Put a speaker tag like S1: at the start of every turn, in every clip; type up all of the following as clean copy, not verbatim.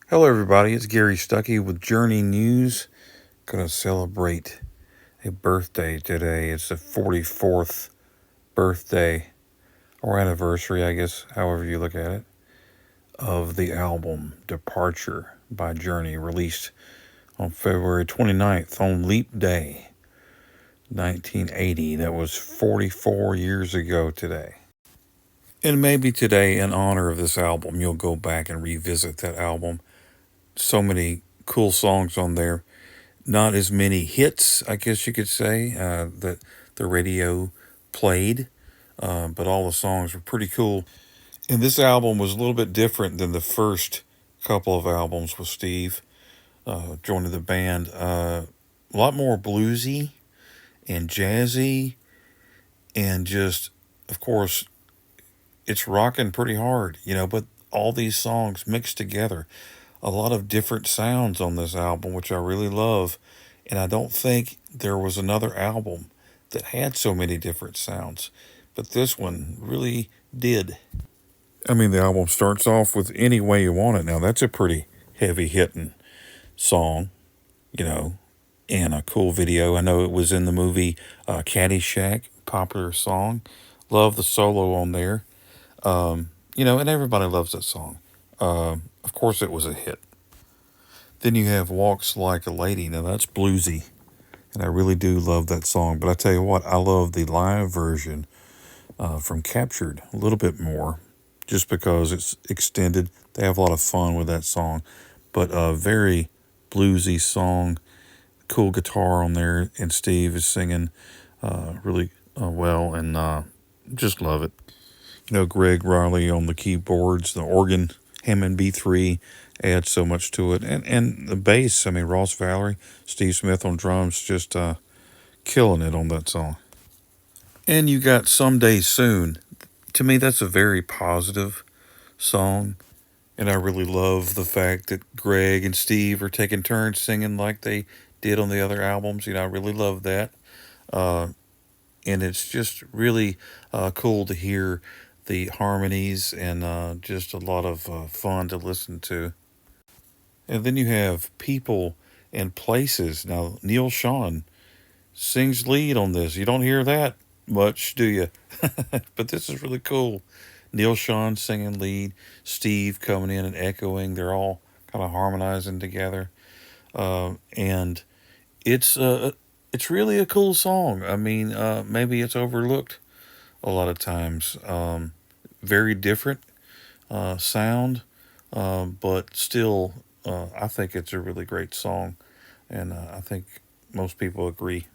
S1: Hello, everybody. It's Gary Stuckey with Journey News. Gonna celebrate a birthday today. It's the 44th birthday or anniversary, I guess, however you look at it, of the album Departure by Journey, released on February 29th on Leap Day, 1980. That was 44 years ago today. And maybe today, in honor of this album, you'll go back and revisit that album. So many cool songs on there. Not as many hits, I guess you could say, that the radio played, but all the songs were pretty cool. And this album was a little bit different than the first couple of albums with Steve joining the band. A lot more bluesy and jazzy, and just, of course, it's rocking pretty hard, but all these songs mixed together. A lot of different sounds on this album, which I really love. And I don't think there was another album that had so many different sounds, but this one really did. I mean, the album starts off with Any Way You Want It. Now, that's a pretty heavy hitting song, you know, and a cool video. I know it was in the movie Caddyshack, popular song. Love the solo on there. And everybody loves that song. Of course, it was a hit. Then you have Walks Like a Lady. Now, that's bluesy, and I really do love that song. But I tell you what, I love the live version from Captured a little bit more, just because it's extended. They have a lot of fun with that song, but a very bluesy song, cool guitar on there, and Steve is singing really well, and just love it. Greg Riley on the keyboards, the organ, Hammond B3 adds so much to it, and the bass. I mean, Ross Valerie, Steve Smith on drums, just killing it on that song. And you got Someday Soon. To me, that's a very positive song. And I really love the fact that Greg and Steve are taking turns singing like they did on the other albums. I really love that. Uh, and it's just really cool to hear the harmonies, and just a lot of fun to listen to. And then you have People and Places. Now, Neil Sean sings lead on this. You don't hear that much, do you? But this is really cool. Neil Sean singing lead, Steve coming in and echoing. They're all kind of harmonizing together, and it's really a cool song. I mean, maybe it's overlooked a lot of times. Very different sound, but still, I think it's a really great song, and I think most people agree.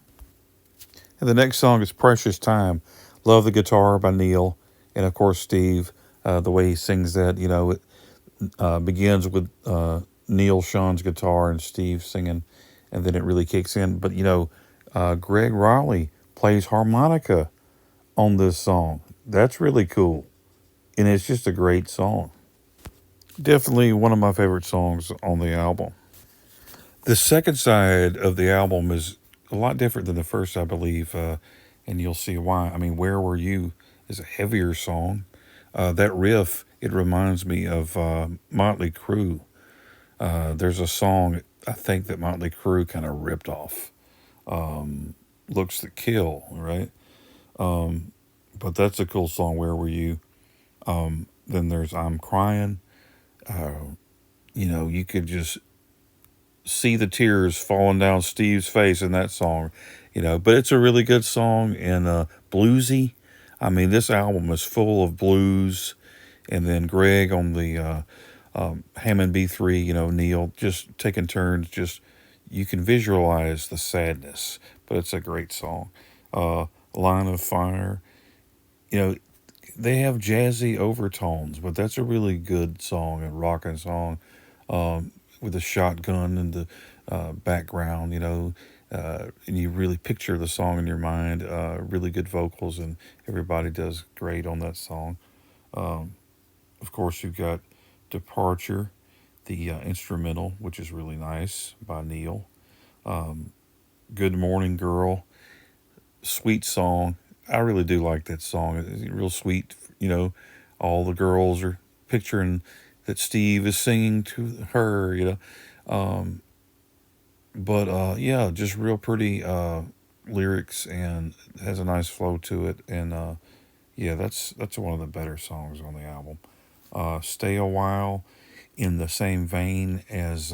S1: And the next song is Precious Time. Love the guitar by Neil. And of course, Steve, the way he sings that, it begins with Neil Sean's guitar and Steve singing, and then it really kicks in. But, Greg Rowley plays harmonica on this song. That's really cool. And it's just a great song. Definitely one of my favorite songs on the album. The second side of the album is a lot different than the first, I believe, and you'll see why. I mean, Where Were You is a heavier song. That riff, it reminds me of Motley Crue. There's a song I think that Motley Crue kind of ripped off, Looks That Kill, right? Um, but that's a cool song, Where Were You? Then there's I'm Crying. Uh, you could just see the tears falling down Steve's face in that song, but it's a really good song, and bluesy. I mean, this album is full of blues, and then Greg on the Hammond B3, Neil just taking turns, just you can visualize the sadness, but it's a great song. Line of Fire, you know, they have jazzy overtones, but that's a really good song and rocking song, with a shotgun in the background, and you really picture the song in your mind. Really good vocals, and everybody does great on that song. Um, of course, you've got Departure, the instrumental, which is really nice by Neil. Um, Good Morning Girl, sweet song. I really do like that song. It's real sweet. All the girls are picturing, that Steve is singing to her, Um, but yeah, just real pretty lyrics and has a nice flow to it. And yeah, that's one of the better songs on the album. Stay a While, in the same vein as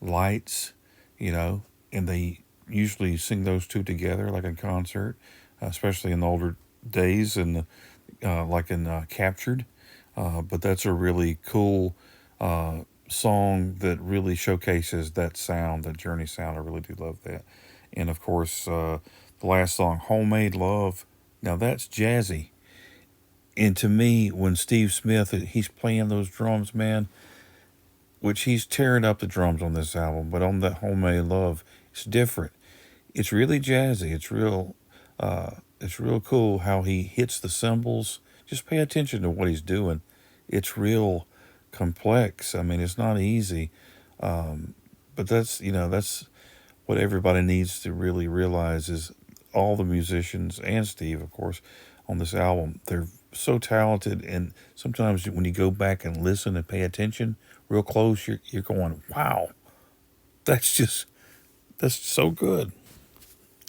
S1: Lights, you know, and they usually sing those two together like in concert, especially in the older days and like in Captured. But that's a really cool song that really showcases that sound, that Journey sound. I really do love that. And of course, the last song, Homemade Love. Now that's jazzy. And to me, when Steve Smith he's playing those drums, man, which he's tearing up the drums on this album, but on that Homemade Love, it's different. It's really jazzy. It's real cool how he hits the cymbals. Just pay attention to what he's doing. It's real complex. I mean, it's not easy. But that's what everybody needs to really realize is all the musicians and Steve, of course, on this album. They're so talented, and sometimes when you go back and listen and pay attention real close, you're going, "Wow, that's just that's so good."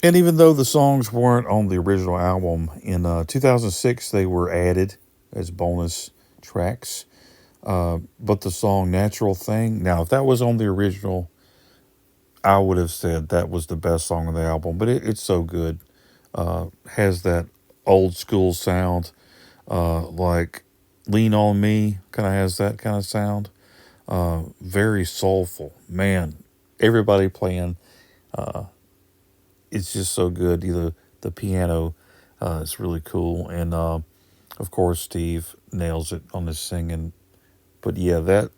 S1: And even though the songs weren't on the original album, in 2006 they were added as bonus tracks. But the song "Natural Thing," now if that was on the original, I would have said that was the best song on the album. But it's so good. Has that old school sound, like "Lean on Me" kind of has that kind of sound. Very soulful, man. Everybody playing, it's just so good. The piano is really cool, and of course Steve nails it on his singing. But yeah,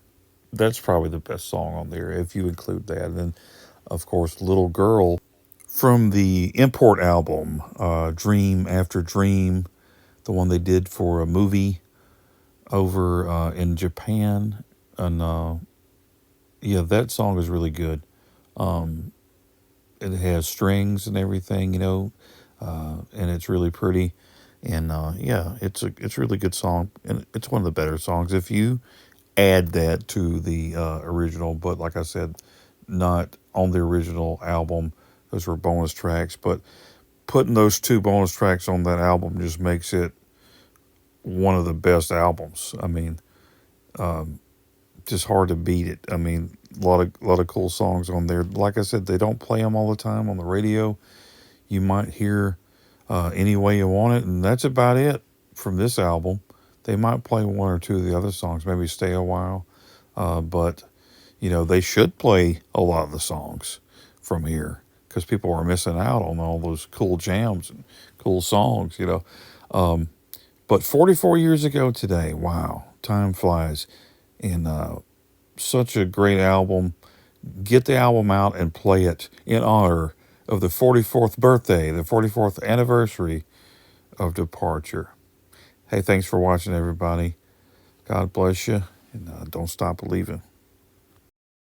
S1: that's probably the best song on there if you include that. And then of course Little Girl from the import album, Dream After Dream, the one they did for a movie over in Japan, and yeah, that song is really good. Um, it has strings and everything, and it's really pretty. And yeah, it's a really good song, and it's one of the better songs if you add that to the original. But like I said, not on the original album; those were bonus tracks. But putting those two bonus tracks on that album just makes it one of the best albums. I mean, just hard to beat it. I mean, a lot of cool songs on there. Like I said, they don't play them all the time on the radio. You might hear Any Way You Want It, and that's about it from this album. They might play one or two of the other songs, maybe Stay a While, but they should play a lot of the songs from here because people are missing out on all those cool jams and cool songs. But 44 years ago today, wow, time flies, and such a great album. Get the album out and play it in honor of the 44th birthday, the 44th anniversary of Departure. Hey, thanks for watching, everybody. God bless you, and don't stop believing.